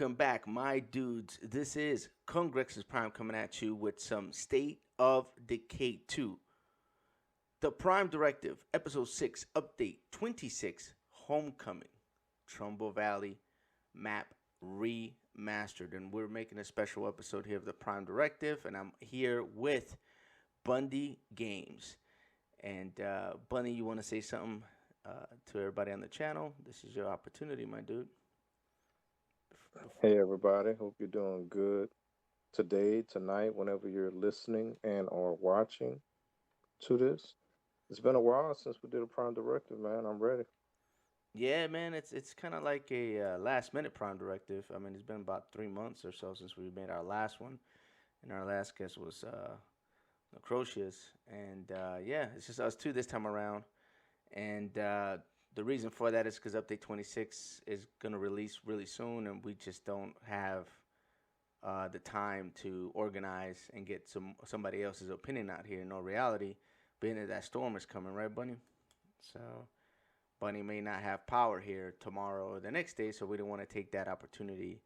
Welcome back, my dudes. This is Congrexes Prime coming at you with some State of Decay 2. The Prime Directive, Episode 6, Update 26, Homecoming, Trumbull Valley Map Remastered. And we're making a special episode here of the Prime Directive, and I'm here with Bunndee GameZ. And Bunny, you want to say something to everybody on the channel? This is your opportunity, my dude. Hey everybody, hope you're doing good today, tonight, whenever you're listening and or watching to this. It's been a while since we did a Prime Directive, man. I'm ready. Yeah, man, it's kind of like a last minute Prime Directive. I mean, it's been about 3 months or so since we made our last one, and our last guest was Necrocious, and yeah, it's just us two this time around. And the reason for that is because Update 26 is gonna release really soon, and we just don't have the time to organize and get somebody else's opinion out here. No reality, being that storm is coming, right, Bunny? So. Bunny may not have power here tomorrow or the next day, so we don't want to take that opportunity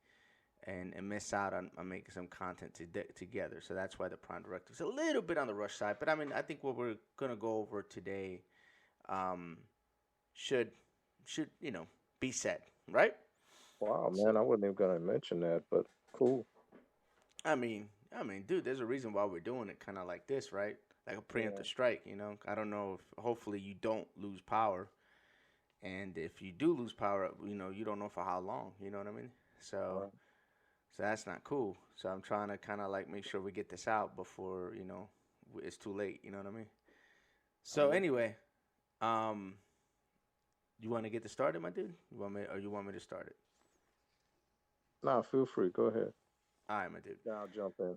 and miss out on making some content together. So that's why the Prime Directive is a little bit on the rush side. But I mean, I think what we're gonna go over today um, should be said, right? Wow, So man, I wasn't even gonna mention that, but cool. I mean, dude, there's a reason why we're doing it, kind of like this, right? Like a Yeah, preemptive strike. I don't know if hopefully you don't lose power. And if you do lose power, you don't know for how long. You know what I mean? So, right. so that's not cool. So I'm trying to kind of like make sure we get this out before it's too late. You know what I mean? So I'm with anyway, um, you want to get this started, my dude? You want me to start it? Nah, feel free. Go ahead. All right, my dude. Yeah, I'll jump in.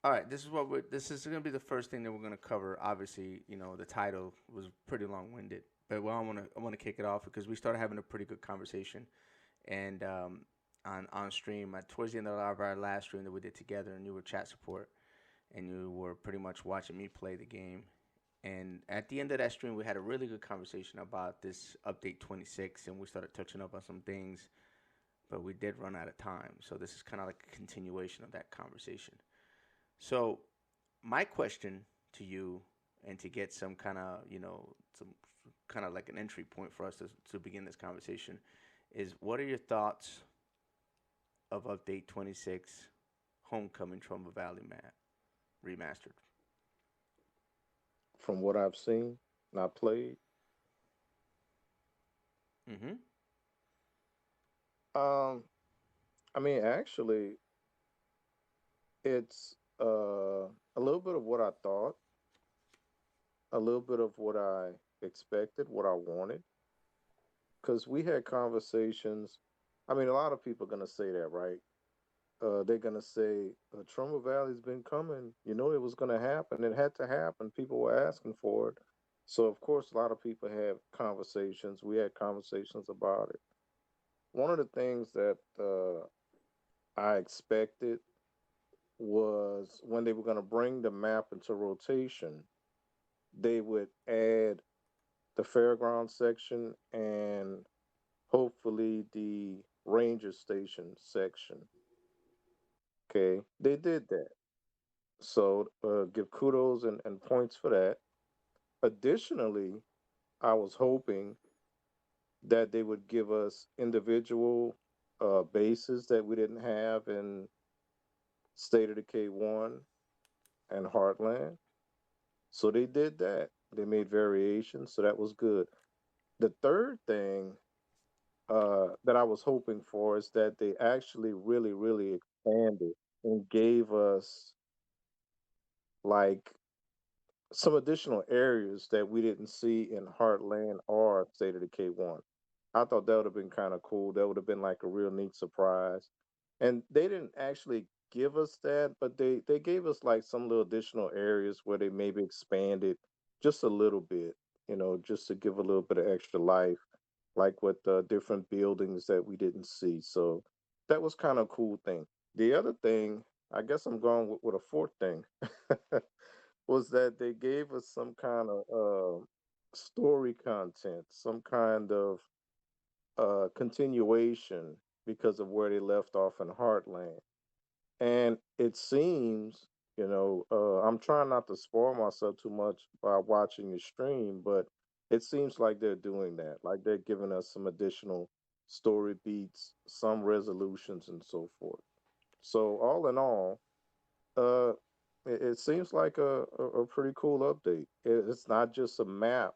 All right, this is gonna be the first thing that we're gonna cover. Obviously, the title was pretty long winded, but well, I wanna kick it off because we started having a pretty good conversation, and on stream towards the end of our last stream that we did together, and you were chat support, and you were pretty much watching me play the game. And at the end of that stream, we had a really good conversation about this update 26, and we started touching up on some things, but we did run out of time. So this is kind of like a continuation of that conversation. So my question to you, and to get some kind of some kind of like an entry point for us to begin this conversation, is what are your thoughts of update 26, Homecoming Trumbull Valley Map remastered? From what I've seen, not played. Mm-hmm. Um, I mean, actually, it's a little bit of what I thought, a little bit of what I expected, what I wanted. Because we had conversations. I mean, a lot of people are gonna say that, right? They're gonna say Trumbull Valley's been coming. You know, it was gonna happen. It had to happen. People were asking for it. So of course, a lot of people have conversations. We had conversations about it. One of the things that I expected was when they were going to bring the map into rotation, they would add the fairground section and hopefully the ranger station section. Okay, they did that. So give kudos and points for that. Additionally, I was hoping that they would give us individual bases that we didn't have in State of Decay 1 and Heartland. So they did that. They made variations, so that was good. The third thing that I was hoping for is that they actually really, really expanded and gave us like some additional areas that we didn't see in Heartland or State of Decay 1. I thought that would have been kind of cool. That would have been like a real neat surprise. And they didn't actually give us that, but they gave us like some little additional areas where they maybe expanded just a little bit, just to give a little bit of extra life, like with the different buildings that we didn't see. So that was kind of a cool thing. The other thing, I guess I'm going with a fourth thing, was that they gave us some kind of story content, some kind of continuation. because of where they left off in Heartland. And it seems, I'm trying not to spoil myself too much by watching the stream, but it seems like they're doing that. Like they're giving us some additional story beats, some resolutions, and so forth. So all in all, uh, it seems like a pretty cool update. It's not just a map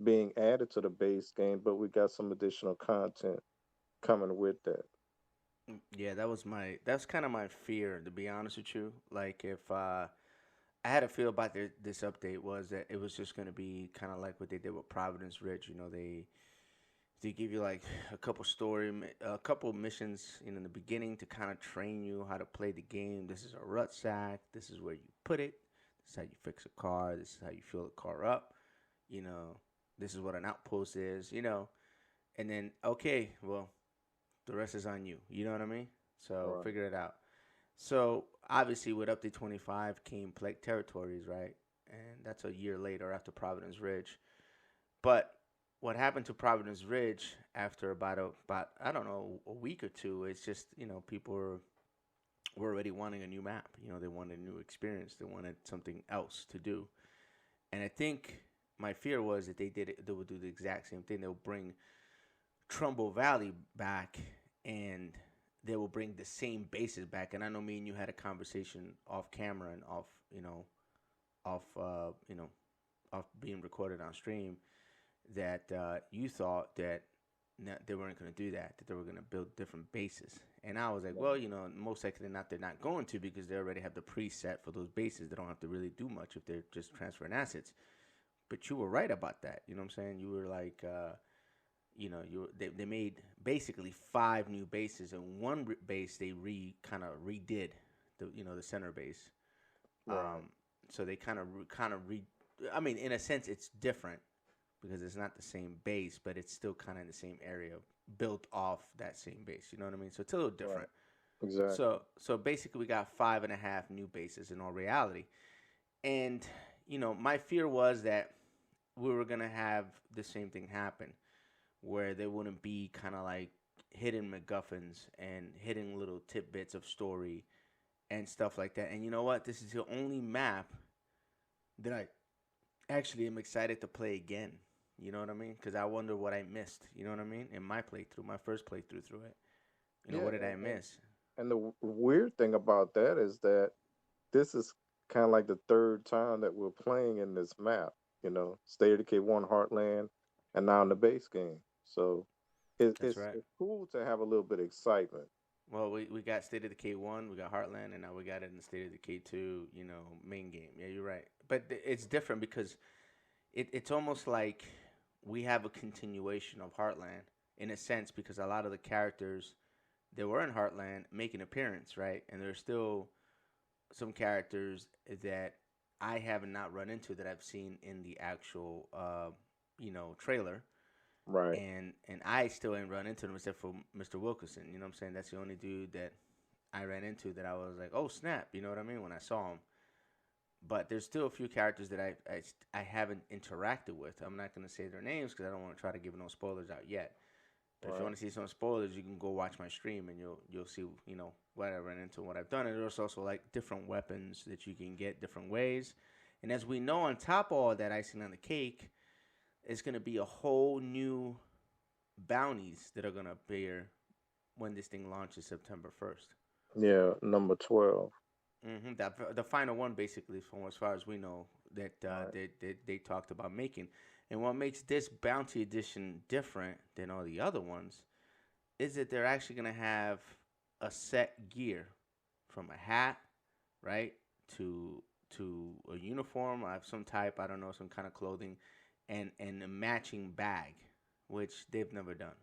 being added to the base game, but we got some additional content coming with that. Yeah, that's kind of my fear, to be honest with you. Like if I had a feel about this update was that it was just going to be kind of like what they did with Providence Ridge. You know, they give you like a couple missions, in the beginning to kind of train you how to play the game. This is a rut sack. This is where you put it. This is how you fix a car. This is how you fill a car up. You know, this is what an outpost is. And then okay, well, the rest is on you. You know what I mean? So Right. figure it out. So obviously, with update 25 came Plague Territories, right? And that's a year later after Providence Ridge. But what happened to Providence Ridge after about I don't know, a week or two? It's just people were already wanting a new map. They wanted a new experience. They wanted something else to do. And I think my fear was that they would do the exact same thing. They'll bring Trumbull Valley back, and they will bring the same bases back. And I know me and you had a conversation off camera and off off being recorded on stream that you thought that they weren't going to do that, that they were going to build different bases. And I was like, well, most likely not, they're not going to, because they already have the preset for those bases. They don't have to really do much if they're just transferring assets. But you were right about that. You know what I'm saying? You were like, they made basically five new bases, and one base they kind of redid the center base. Right. Um, so they kind of re. I mean, in a sense, it's different because it's not the same base, but it's still kind of in the same area, built off that same base. You know what I mean? So it's a little Right. different. Exactly. So basically, we got five and a half new bases in all reality, and my fear was that we were gonna have the same thing happen, where there wouldn't be kind of like hidden MacGuffins and hidden little tidbits of story and stuff like that. And you know what? This is the only map that I actually am excited to play again. You know what I mean? Because I wonder what I missed. You know what I mean? In my playthrough, my first playthrough through it. Yeah, What did I miss? and the weird thing about that is that this is kind of like the third time that we're playing in this map. State of Decay One Heartland, and now in the base game. So That's right. it's cool to have a little bit of excitement. Well, we got State of Decay 1, we got Heartland, and now we got it in State of Decay 2, main game. Yeah, you're right. But it's different because it's almost like we have a continuation of Heartland in a sense, because a lot of the characters that were in Heartland make an appearance, right? And there's still some characters that I have not run into that I've seen in the actual, trailer, Right. and I still ain't run into them except for Mr. Wilkerson. You know what I'm saying? That's the only dude that I ran into that I was like, oh snap, you know what I mean, when I saw him. But there's still a few characters that I haven't interacted with. I'm not gonna say their names because I don't want to try to give no spoilers out yet. But if you Right. want to see some spoilers, you can go watch my stream and you'll see what I ran into, what I've done. And there's also like different weapons that you can get different ways. And as we know, on top of all that icing on the cake, it's gonna be a whole new bounties that are gonna appear when this thing launches September 1st. Yeah. Number 12. The final one, basically, from as far as we know, that Right. they talked about making. And what makes this bounty edition different than all the other ones is that they're actually gonna have a set gear, from a hat, right, to a uniform of some type. I don't know, some kind of clothing, and a matching bag, which they've never done.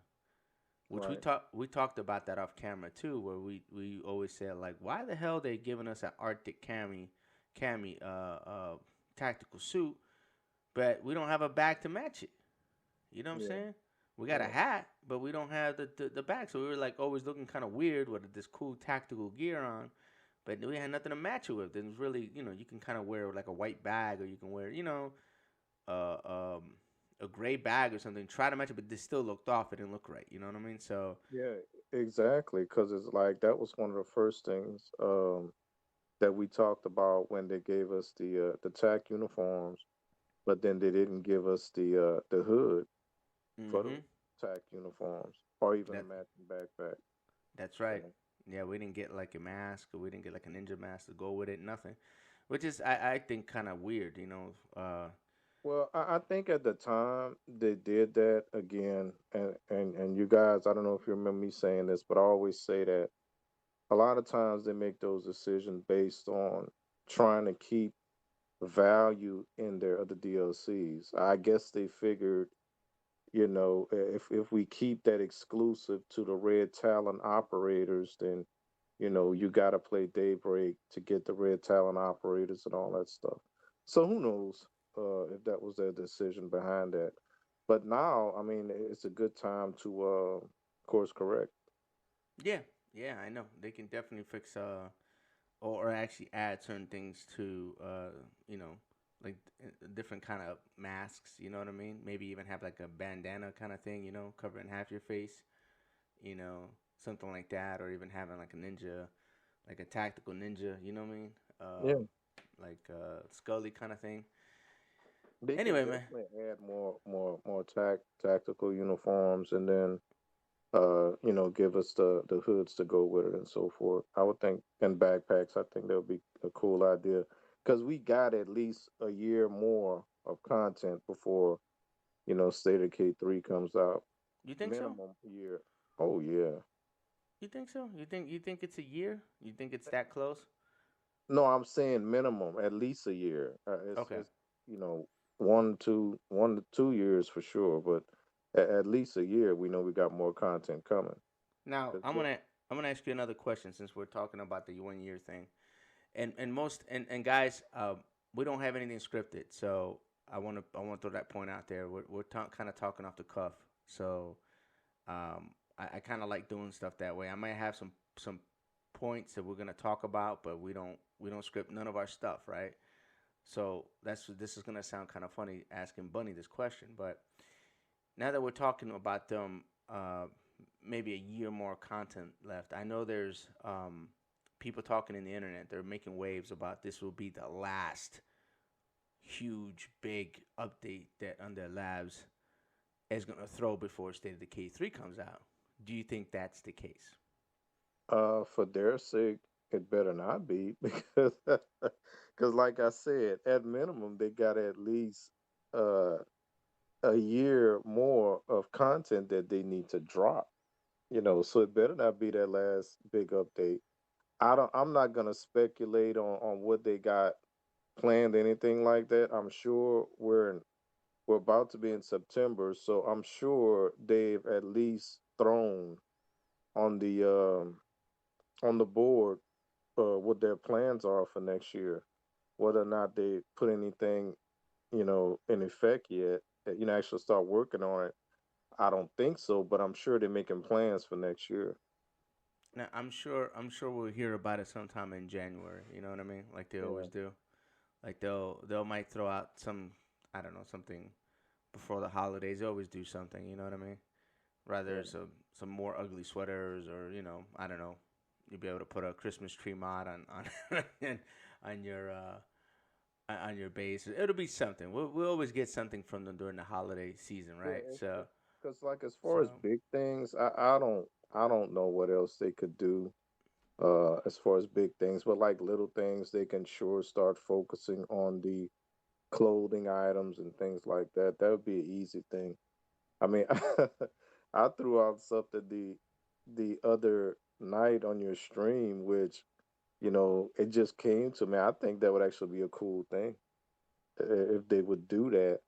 Which Right. we talked about that off camera too, where we always said like, why the hell they giving us an Arctic cami tactical suit, but we don't have a bag to match it. You know what I'm Yeah. saying? We got a Yeah. hat, but we don't have the bag. So we were like always looking kind of weird with this cool tactical gear on, but we had nothing to match it with. Then really, you can kind of wear like a white bag, or you can wear, uh, um, a gray bag or something, try to match it, but they still looked off. It didn't look right. You know what I mean? So Yeah, exactly. Because it's like that was one of the first things that we talked about when they gave us the TAC uniforms, but then they didn't give us the hood for the hmm TAC uniforms or even a that matching backpack. that's right. So, Yeah, we didn't get like a mask, or we didn't get like a ninja mask to go with it. Nothing, which is I think kind of weird. well, I think at the time they did that again, and you guys, I don't know if you remember me saying this, but I always say that a lot of times they make those decisions based on trying to keep value in their other DLCs. I guess they figured, if we keep that exclusive to the Red Talon operators, then you got to play Daybreak to get the Red Talon operators and all that stuff. So who knows if that was their decision behind that? But now, I mean, it's a good time to course correct. yeah, yeah, I know they can definitely fix or actually add certain things to you know like different kind of masks. You know what I mean? Maybe even have like a bandana kind of thing. Covering half your face. You know, something like that, or even having like a ninja, like a tactical ninja. You know what I mean? Yeah, Like Scully kind of thing. they could Anyway, man. definitely add more tactical uniforms, and then give us the hoods to go with it and so forth. I would think, and backpacks. I think that would be a cool idea because we got at least a year more of content before State of K3 comes out. You think so? Minimum year. Oh yeah. You think so? You think it's a year? You think it's that close? No, I'm saying minimum, at least a year. Okay. It's you know 1 to 2 years for sure, but at least a year. We know we got more content coming. Now 'Cause I'm gonna ask you another question since we're talking about the 1 year thing. And guys, we don't have anything scripted, so I want to throw that point out there. We're kind of talking off the cuff, so I kind of like doing stuff that way. I might have some points that we're gonna talk about, but we don't script none of our stuff, right? So this is gonna sound kind of funny asking Bunny this question, but now that we're talking about them, maybe a year more content left. I know there's people talking in the internet. They're making waves about this will be the last huge big update that Under Labs is gonna throw before State of Decay 3 comes out. Do you think that's the case? for their sake, it better not be because like I said, at minimum they got at least uh a year more of content that they need to drop. So it better not be that last big update. I'm not gonna speculate on what they got planned, anything like that. I'm sure we're about to be in September, so I'm sure they've at least thrown on the board what their plans are for next year. Whether or not they put anything, in effect yet, actually start working on it. I don't think so, but I'm sure they're making plans for next year. Now I'm sure we'll hear about it sometime in January. You know what I mean? Like they Yeah, always do. Like they'll might throw out some, I don't know, something before the holidays. They always do something. You know what I mean? Rather yeah, some more ugly sweaters, or I don't know, you'll be able to put a Christmas tree mod on on your on your base. It'll be something. We'll always get something from them during the holiday season, yeah. right? So Because like as so far as big things, I don't know what else they could do as far as big things, but like little things, they can sure start focusing on the clothing items and things like that. That would be an easy thing. I mean, I threw out something the other night on your stream, which it just came to me. I think that would actually be a cool thing if they would do that.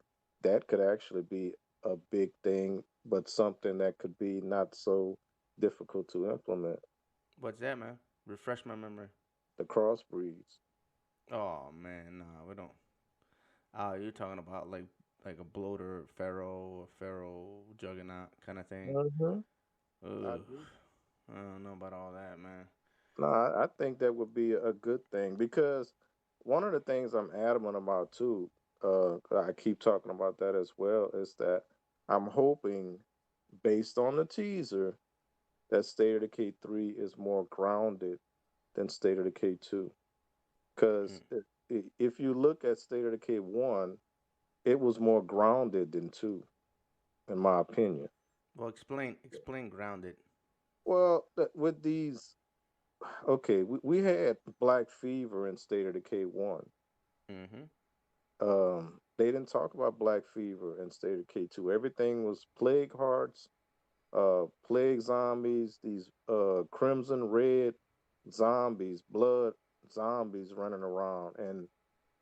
That could actually be a big thing, but something that could be not so difficult to implement. what's that, man? Refresh my memory. The crossbreeds. Oh man, nah, we don't. You're talking about like a bloater pharaoh, a pharaoh juggernaut kind of thing. Mm-hmm. I Ugh, do. I don't know about all that, man. No, I think that would be a good thing because one of the things I'm adamant about too, I keep talking about that as well, is that I'm hoping, based on the teaser, that State of Decay 3 is more grounded than State of Decay 2. Mm. Because if you look at State of Decay 1, it was more grounded than 2, in my opinion. Well, explain grounded. Well, with these, okay, we had Black Fever in State of Decay 1. Mm-hmm. They didn't talk about Black Fever in State of Decay 2. Everything was Plague Hearts, plague zombies, these crimson red zombies, blood zombies running around. And,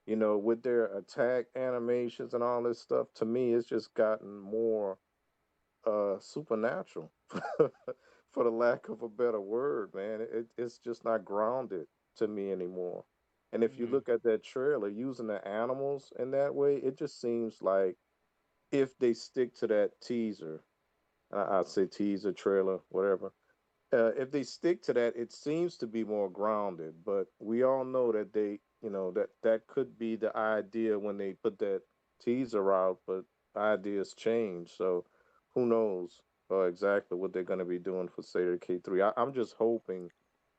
with their attack animations and all this stuff, to me, it's just gotten more supernatural, for the lack of a better word, man. It's just not grounded to me anymore. And if you Mm-hmm. look at that trailer, using the animals in that way, it just seems like if they stick to that teaser, I'd say teaser, trailer, whatever. If they stick to that, it seems to be more grounded. But we all know that that could be the idea when they put that teaser out. But ideas change, so who knows exactly what they're going to be doing for Seder K3. I'm just hoping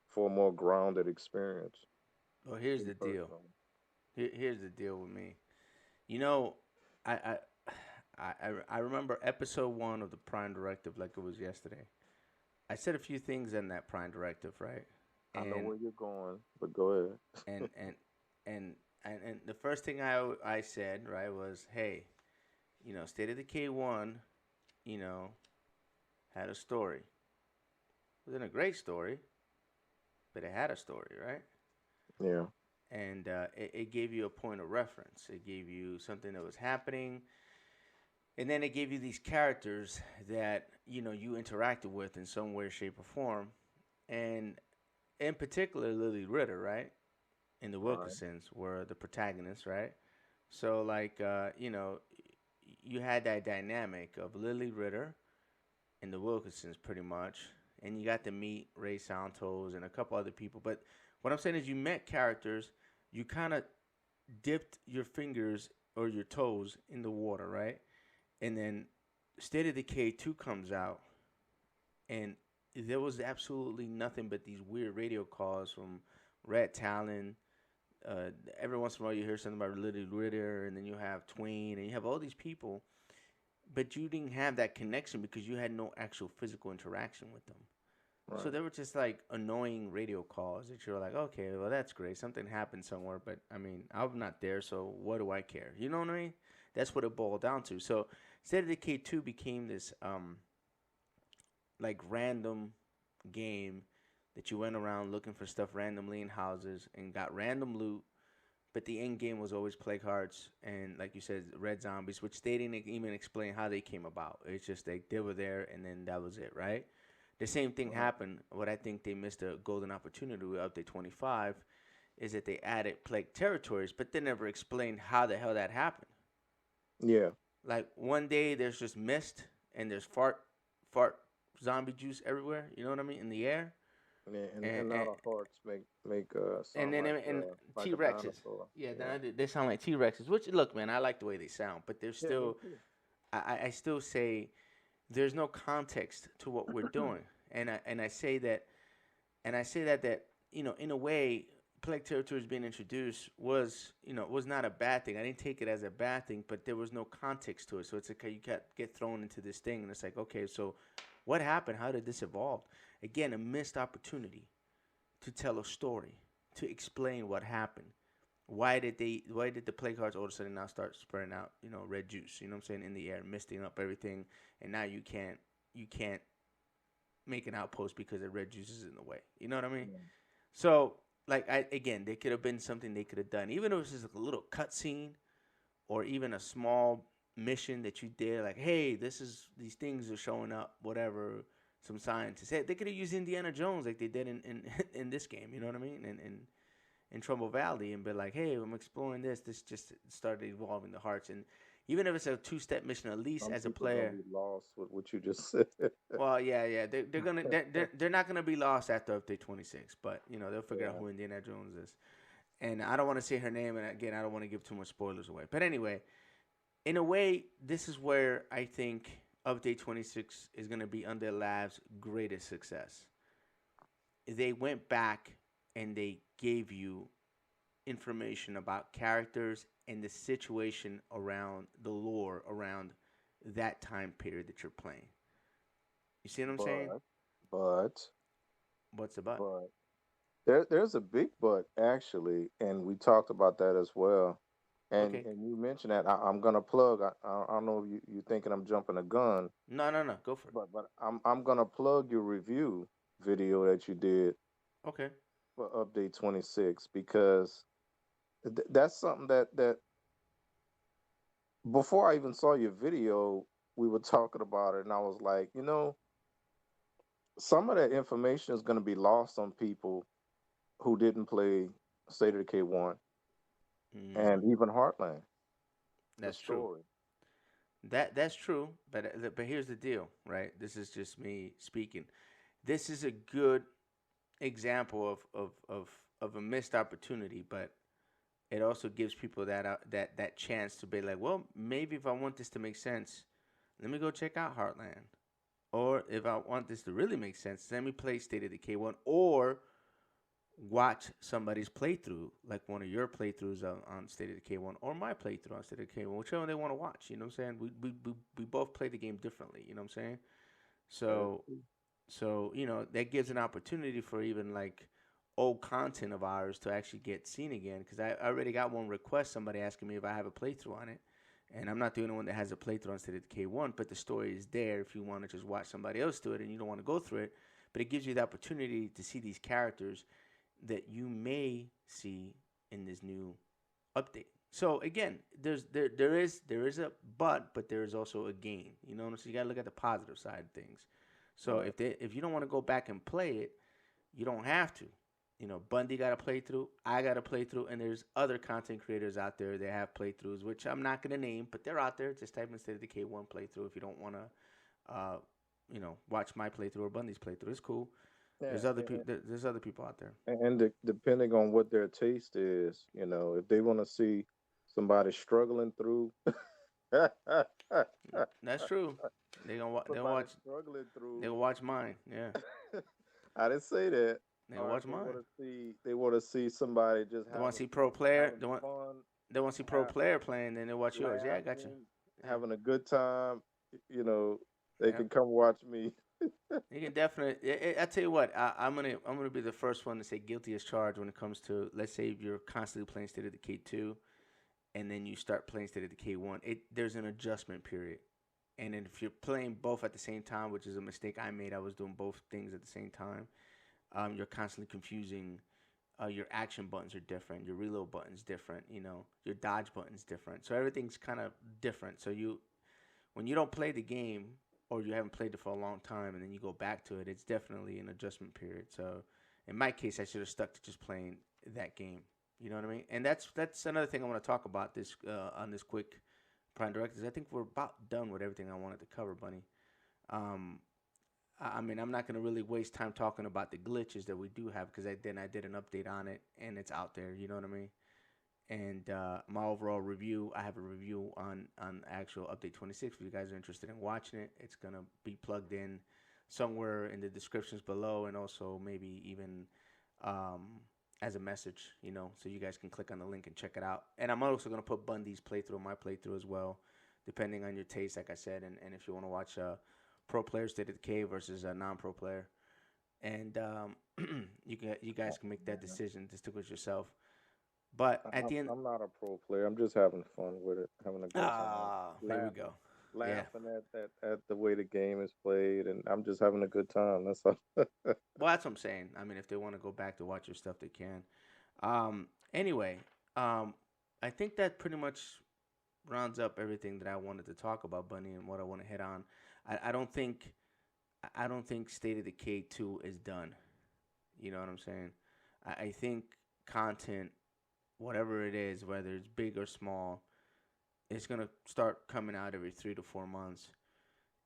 for a more grounded experience. Well, here's Me the deal. personally. Here's the deal with me. You know, I I I remember episode one of the Prime Directive like it was yesterday. I said a few things in that Prime Directive, right? I know And where you're going, but go ahead. and and and and the first thing I said, right, was, hey, State of Decay one, you know, had a story. It wasn't a great story, but it had a story, right? Yeah. And it gave you a point of reference. It gave you something that was happening, and then it gave you these characters that you interacted with in some way, shape, or form, and in particular Lily Ritter, right? And the Right. Wilkinsons were the protagonists, right? So like you had that dynamic of Lily Ritter and the Wilkinsons pretty much, and you got to meet Ray Santos and a couple other people. But what I'm saying is, you met characters, you kind of dipped your fingers or your toes in the water, right? And then State of Decay 2 comes out, and there was absolutely nothing but these weird radio calls from Red Talon. Uh, every once in a while, you hear something about Lily Ritter, and then you have Twain, and you have all these people, but you didn't have that connection because you had no actual physical interaction with them. So Right. they were just like annoying radio calls that you're like, okay, well that's great, something happened somewhere, but I mean, I'm not there, so what do I care? You know what I mean? That's what it boiled down to. So State of Decay 2 became this like random game that you went around looking for stuff randomly in houses and got random loot, but the end game was always plague hearts and, like you said, red zombies, which they didn't even explain how they came about. It's just they were there and then that was it, right? The same thing Right. happened. What I think they missed a golden opportunity with update 25 is that they added plague territories, but they never explained how the hell that happened. Yeah. Like one day there's just mist and there's fart zombie juice everywhere. You know what I mean, in the air, And and now and, the hearts make and sound then and like T a Rexes. dinosaur. Yeah, Yeah. they sound like T Rexes. Which, look, man, I like the way they sound, but they're Yeah, me still. too. I still say there's no context to what we're doing, and I say that, that in a way, plague territories being introduced was not a bad thing. I didn't take it as a bad thing, but there was no context to it. So it's like you get thrown into this thing, and it's like, okay, so what happened? How did this evolve? Again, a missed opportunity to tell a story, to explain what happened. Why did the plague hearts all of a sudden now start spreading out, red juice, you know what I'm saying, in the air, misting up everything, and now you can't make an outpost because the red juice is in the way. You know what I mean? Yeah. So, like, again, there could have been something they could have done, even if it was just like a little cutscene or even a small mission that you did, like, hey, these things are showing up, whatever. Some scientists, hey, they could have used Indiana Jones like they did in in this game. You know what I mean? In Trumbull Valley, and be like, hey, I'm exploring this. This just started evolving the hearts, and even if it's a two-step mission, at least Some as a people are gonna player. be lost with what you just said. Well, yeah, yeah, they're not gonna be lost after update 26, but they'll figure out Yeah. who Indiana Jones is. and I don't want to say her name, and again, I don't want to give too much spoilers away. But anyway, in a way, this is where I think Update 26 is going to be Undead Labs' greatest success. They went back and they gave you information about characters and the situation around the lore around that time period that you're playing. You see what I'm saying? But but What's the but? but there's a big but actually, and we talked about that as well. Okay. And you mentioned that I'm gonna plug. I don't know if you thinking I'm jumping a gun, No, no, no. Go for it. but I'm gonna plug your review video that you did Okay. for Update 26 because that's something that before I even saw your video, we were talking about it, and I was like, some of that information is going to be lost on people who didn't play State of Decay 1 Mm, and even Heartland, the that's true. story. That's true. But here's the deal, right? This is just me speaking. This is a good example of a missed opportunity, but it also gives people that chance to be like, well, maybe if I want this to make sense, let me go check out Heartland. Or if I want this to really make sense, let me play State of Decay 1 or watch somebody's playthrough, like one of your playthroughs on State of Decay 1 or my playthrough on State of Decay 1, whichever they want to watch. You know what I'm saying? We both play the game differently. You know what I'm saying? That is So, true. that gives an opportunity for even like old content of ours to actually get seen again. Because I already got one request, somebody asking me if I have a playthrough on it. And I'm not the only one that has a playthrough on State of Decay 1, but the story is there if you want to just watch somebody else do it and you don't want to go through it. But it gives you the opportunity to see these characters that you may see in this new update. So again, there is a but there is also a gain. You know, so you gotta look at the positive side of things. So Right. if you don't want to go back and play it, you don't have to. Bunndee got a playthrough, I got a playthrough, and there's other content creators out there that have playthroughs, which I'm not gonna name, but they're out there. Just type in State of Decay 1 playthrough if you don't want to, watch my playthrough or Bundee's playthrough. It's cool. Yeah. There's other people. There's other people out there. Depending on what their taste is, if they want to see somebody struggling through, That's true. They'll somebody watch struggling through. they'll watch mine. Yeah, I didn't say that. they'll Or if watch mine. they want to see somebody just They want to see pro player. having fun, They want to see pro ha- player playing. Then they watch yours. Yeah, I got you. laughing, Yeah, having a good time. You know, they yeah. can come watch me. You can definitely. I tell you what. I'm gonna be the first one to say guilty as charged when it comes to, let's say you're constantly playing State of Decay 2, and then you start playing State of Decay 1. There's an adjustment period. And then if you're playing both at the same time, which is a mistake I made, I was doing both things at the same time. You're constantly confusing. Your action buttons are different. Your reload button's different. Your dodge button's different. So everything's kind of different. So when you don't play the game or you haven't played it for a long time and then you go back to it, it's definitely an adjustment period. So in my case, I should have stuck to just playing that game. You know what I mean? And that's another thing I want to talk about this on this quick Prime Directives. I think we're about done with everything I wanted to cover, Bunny. Um, I mean, I'm not gonna really waste time talking about the glitches that we do have because I did an update on it and it's out there. You know what I mean? And my overall review, I have a review on actual update 26. If you guys are interested in watching it, it's gonna be plugged in somewhere in the descriptions below, and also maybe even um, as a message, so you guys can click on the link and check it out. And I'm also gonna put Bundee's playthrough, my playthrough as well, depending on your taste, like I said, and if you want to watch pro player State of Decay versus a non-pro player, and you guys can make that decision to stick with yourself. But at the end, I'm not a pro player. I'm just having fun with it, having a good time, there we laughing, go. Yeah. laughing at the way the game is played, and I'm just having a good time. That's all. Well, that's what I'm saying. I mean, if they want to go back to watch your stuff, they can. Anyway, I think that pretty much rounds up everything that I wanted to talk about, Bunny, and what I want to hit on. I don't think State of Decay 2 is done. You know what I'm saying? I think content, whatever it is, whether it's big or small, it's gonna start coming out every 3 to 4 months,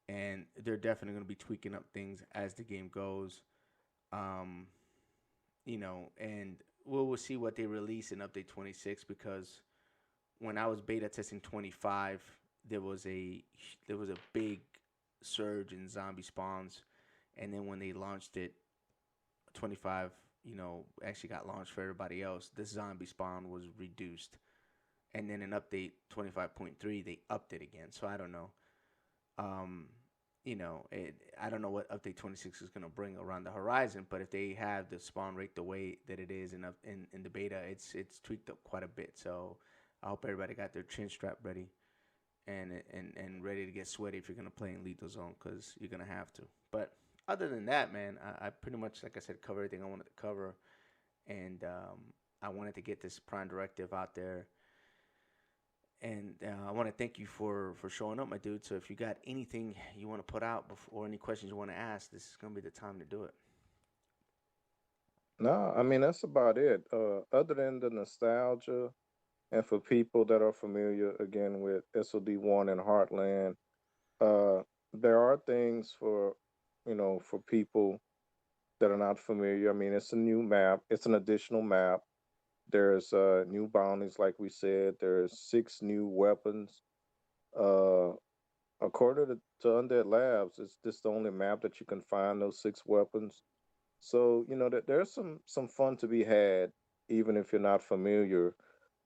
and they're definitely gonna be tweaking up things as the game goes. Um, and we'll see what they release in update 26 because when I was beta testing 25, there was a there was a big surge in zombie spawns, and then when they launched it, 25, actually got launched for everybody else. The zombie spawn was reduced, and then in update 25.3, they upped it again. So I don't know. Um, I don't know what update 26 is going to bring around the horizon, but if they have the spawn rate the way that it is in the beta, it's tweaked up quite a bit. So I hope everybody got their chin strap ready and ready to get sweaty if you're going to play in lethal zone because you're going to have to. But other than that, man, I pretty much, like I said, covered everything I wanted to cover, and I wanted to get this Prime Directive out there. And I want to thank you for showing up, my dude. So if you got anything you want to put out before, or any questions you want to ask, this is gonna be the time to do it. No, I mean that's about it. Other than the nostalgia, and for people that are familiar again with SOD1 and Heartland, uh, there are things for for people that are not familiar. I mean, it's a new map. It's an additional map. There's new bounties, like we said. There's 6 new weapons. Uh, According to Undead Labs, it's this the only map that you can find those 6 weapons. So that there's some fun to be had, even if you're not familiar.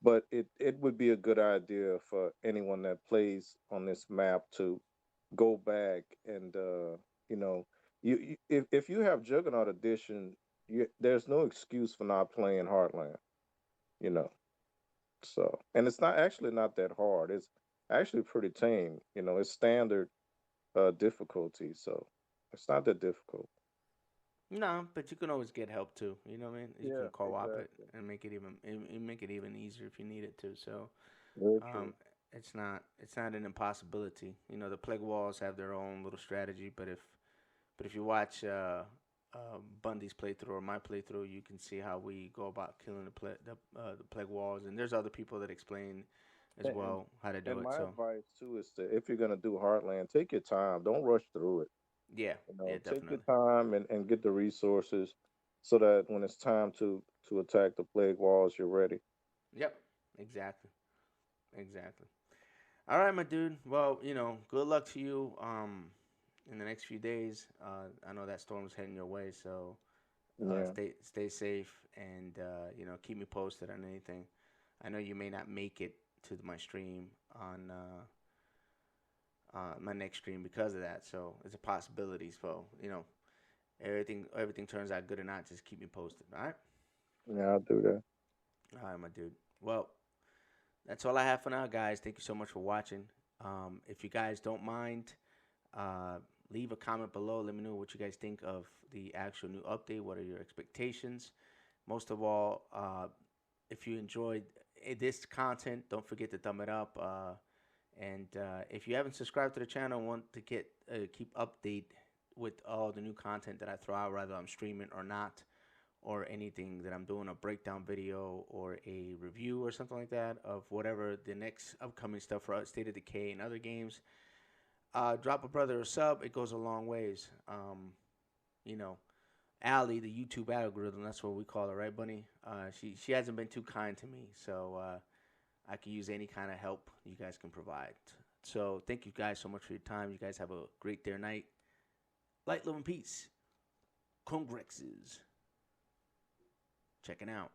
But it would be a good idea for anyone that plays on this map to go back and you know if you have Juggernaut Edition, there's no excuse for not playing Heartland. You know, so and it's not actually not that hard. It's actually pretty tame. It's standard difficulty, so it's not that difficult. No, but you can always get help too. You know what I mean? You Yeah, can co-op it exactly. and make it even easier if you need it to. So Very true. um, it's not an impossibility. The plague walls have their own little strategy, but if you watch Bundee's playthrough or my playthrough, you can see how we go about killing the plague walls, and there's other people that explain as And, and well how to do and it. my So advice too is to, if you're gonna do Heartland, take your time. Don't rush through it. yeah, yeah, Take your definitely. time and get the resources so that when it's time to attack the plague walls, you're ready. Yep, exactly, exactly. All right, my dude. Well, good luck to you. In the next few days. I know that storm's heading your way, so Yeah. stay safe and keep me posted on anything. I know you may not make it to my stream on my next stream because of that, so it's a possibility. So everything turns out good or not, just keep me posted. All right, Yeah, I'll do that. all right, my dude. Well, that's all I have for now, guys. Thank you so much for watching. If you guys don't mind, uh, leave a comment below. Let me know what you guys think of the actual new update. What are your expectations? Most of all, if you enjoyed this content, don't forget to thumb it up. And if you haven't subscribed to the channel and want to keep update with all the new content that I throw out, whether I'm streaming or not, or anything that I'm doing, a breakdown video or a review or something like that of whatever the next upcoming stuff for State of Decay and other games, drop a brother a sub. It goes a long ways. You know, Allie, the YouTube algorithm, that's what we call her, right, Bunny? She hasn't been too kind to me, so I can use any kind of help you guys can provide. So thank you guys so much for your time. You guys have a great day or night. Light, love, and peace. Congrexes. Checking out.